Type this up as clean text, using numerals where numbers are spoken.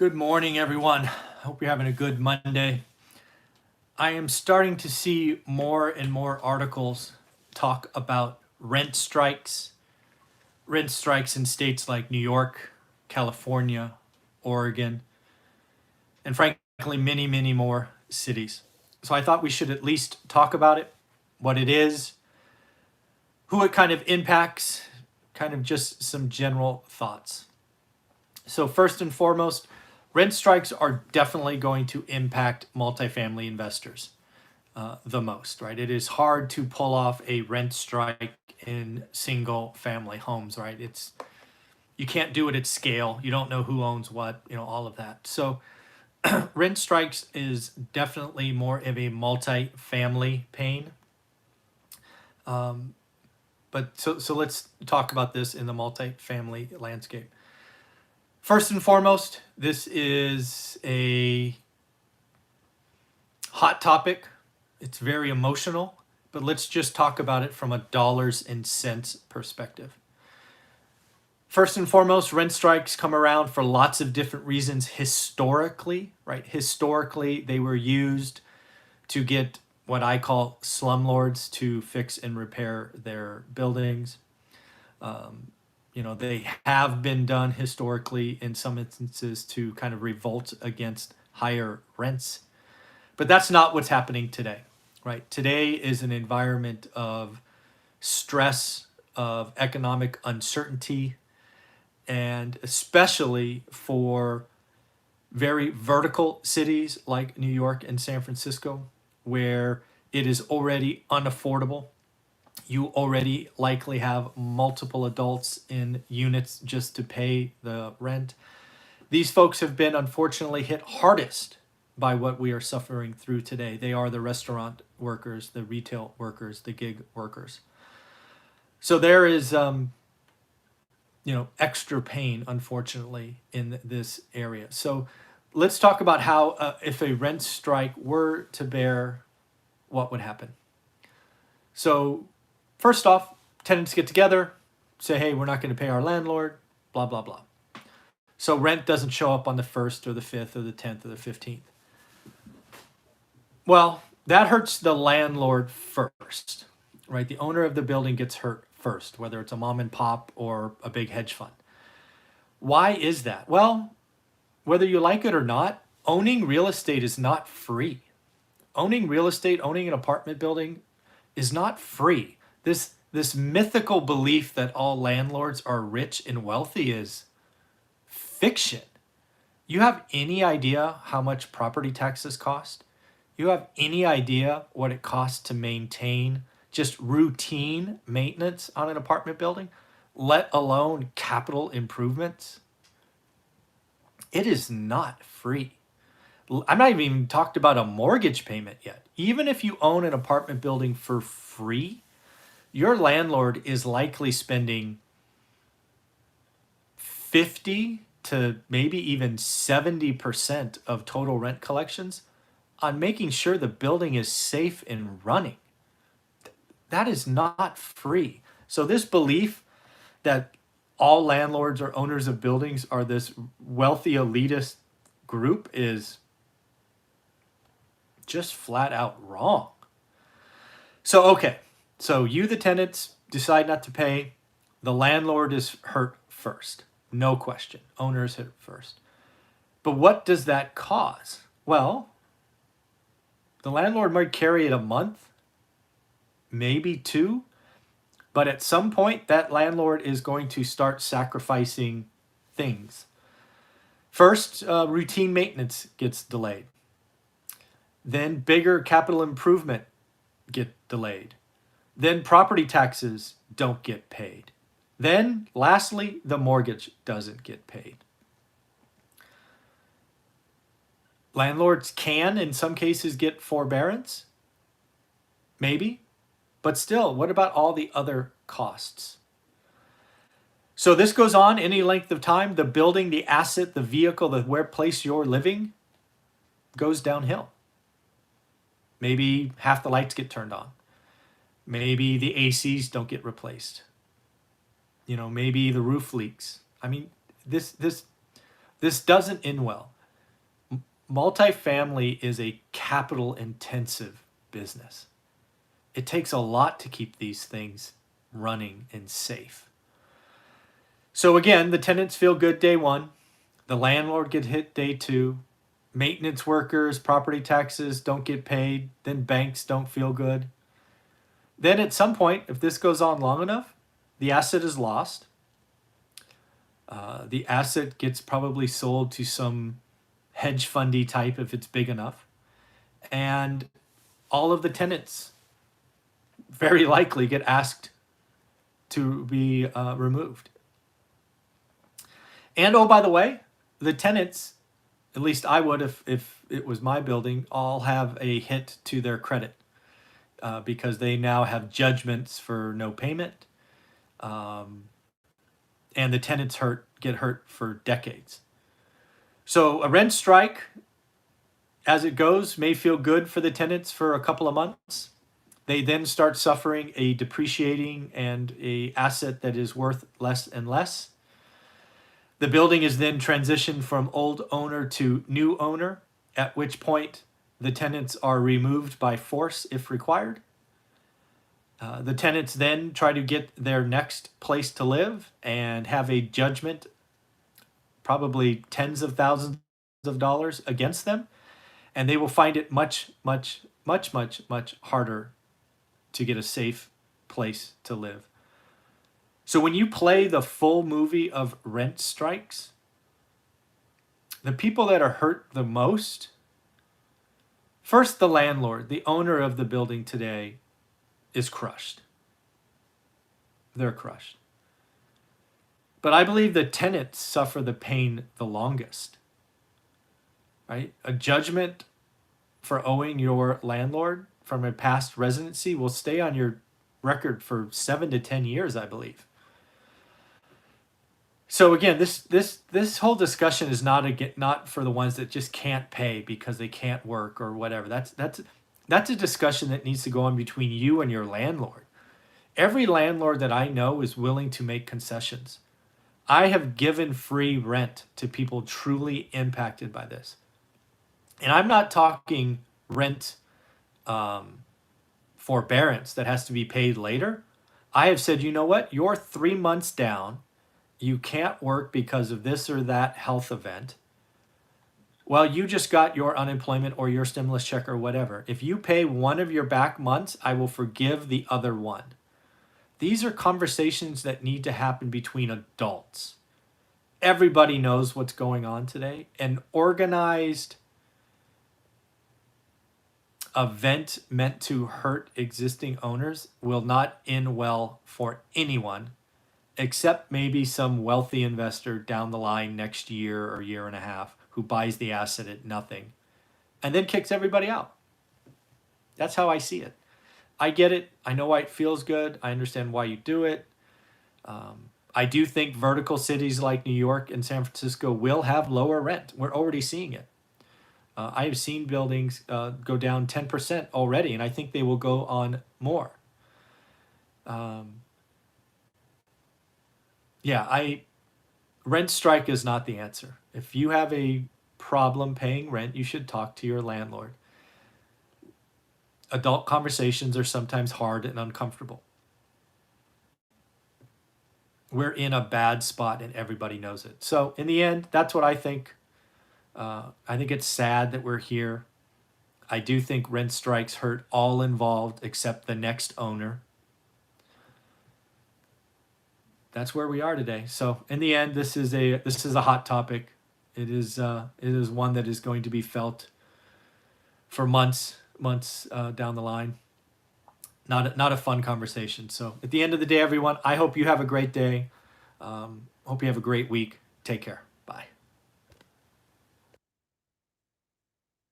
Good morning, everyone. Hope you're having a good Monday. I am starting to see more and more articles talk about rent strikes in states like New York, California, Oregon, and frankly, many, many more cities. So I thought we should at least talk about it, what it is, who it kind of impacts, kind of just some general thoughts. So, first and foremost, rent strikes are definitely going to impact multifamily investors the most, right? It is hard to pull off a rent strike in single family homes, right? You can't do it at scale. You don't know who owns what, all of that. So, rent strikes is definitely more of a multifamily pain. But let's talk about this in the multifamily landscape. First and foremost, this is a hot topic. It's very emotional, but let's just talk about it from a dollars and cents perspective. First and foremost, rent strikes come around for lots of different reasons historically, right? Historically, they were used to get what I call slumlords to fix and repair their buildings. They have been done historically in some instances to kind of revolt against higher rents. But that's not what's happening today, right? Today is an environment of stress, of economic uncertainty, and especially for very vertical cities like New York and San Francisco, where it is already unaffordable. You already likely have multiple adults in units just to pay the rent. These folks have been unfortunately hit hardest by what we are suffering through today. They are the restaurant workers, the retail workers, the gig workers. So there is, extra pain, unfortunately, in this area. So let's talk about how, if a rent strike were to bear, what would happen. So first off, tenants get together, say, hey, we're not going to pay our landlord, blah, blah, blah. So rent doesn't show up on the 1st or the 5th or the 10th or the 15th. Well, that hurts the landlord first, right? The owner of the building gets hurt first, whether it's a mom and pop or a big hedge fund. Why is that? Well, whether you like it or not, owning real estate is not free. Owning real estate, owning an apartment building is not free. This mythical belief that all landlords are rich and wealthy is fiction. You have any idea how much property taxes cost? You have any idea what it costs to maintain just routine maintenance on an apartment building, let alone capital improvements? It is not free. I'm not even talked about a mortgage payment yet. Even if you own an apartment building for free, your landlord is likely spending 50 to maybe even 70% of total rent collections on making sure the building is safe and running. That is not free. So this belief that all landlords or owners of buildings are this wealthy elitist group is just flat out wrong. So you, the tenants, decide not to pay. The landlord is hurt first. No question. Owner is hit first. But what does that cause? Well, the landlord might carry it a month, maybe 2, but at some point that landlord is going to start sacrificing things. First, routine maintenance gets delayed. Then bigger capital improvement get delayed. Then property taxes don't get paid. Then, lastly, the mortgage doesn't get paid. Landlords can, in some cases, get forbearance. Maybe. But still, what about all the other costs? So this goes on any length of time. The building, the asset, the vehicle, the where place you're living goes downhill. Maybe half the lights get turned on. Maybe the ACs don't get replaced. Maybe the roof leaks. I mean, this doesn't end well. multifamily is a capital intensive business. It takes a lot to keep these things running and safe. So again, the tenants feel good day one. The landlord get hit day two. Maintenance workers, property taxes don't get paid. Then banks don't feel good. Then at some point, if this goes on long enough, the asset is lost. The asset gets probably sold to some hedge fundy type if it's big enough. And all of the tenants very likely get asked to be removed. And oh, by the way, the tenants, at least I would if it was my building, all have a hit to their credit because they now have judgments for no payment. And the tenants get hurt for decades. So a rent strike, as it goes, may feel good for the tenants for a couple of months. They then start suffering a depreciating and a asset that is worth less and less. The building is then transitioned from old owner to new owner, at which point the tenants are removed by force if required. The tenants then try to get their next place to live and have a judgment, probably tens of thousands of dollars against them. And they will find it much, much, much, much, much harder to get a safe place to live. So when you play the full movie of rent strikes, the people that are hurt the most, first, the landlord, the owner of the building today, is crushed. They're crushed. But I believe the tenants suffer the pain the longest. Right? A judgment for owing your landlord from a past residency will stay on your record for 7 to 10 years, I believe. So again, this whole discussion is not for the ones that just can't pay because they can't work or whatever. That's a discussion that needs to go on between you and your landlord. Every landlord that I know is willing to make concessions. I have given free rent to people truly impacted by this. And I'm not talking rent forbearance that has to be paid later. I have said, you know what? You're 3 months down. You can't work because of this or that health event. Well, you just got your unemployment or your stimulus check or whatever. If you pay one of your back months, I will forgive the other one. These are conversations that need to happen between adults. Everybody knows what's going on today. An organized event meant to hurt existing owners will not end well for anyone, except maybe some wealthy investor down the line next year or year and a half who buys the asset at nothing and then kicks everybody out. That's how I see it. I get it. I know why it feels good. I understand why you do it. I do think vertical cities like New York and San Francisco will have lower rent. We're already seeing it. I have seen buildings go down 10% already, and I think they will go on more. Rent strike is not the answer. If you have a problem paying rent, you should talk to your landlord. Adult conversations are sometimes hard and uncomfortable. We're in a bad spot and everybody knows it. So in the end, that's what I think. I think it's sad that we're here. I do think rent strikes hurt all involved except the next owner. That's where we are today. So in the end, this is a hot topic. It is one that is going to be felt for months down the line. Not a fun conversation. So at the end of the day, everyone, I hope you have a great day. Hope you have a great week. Take care.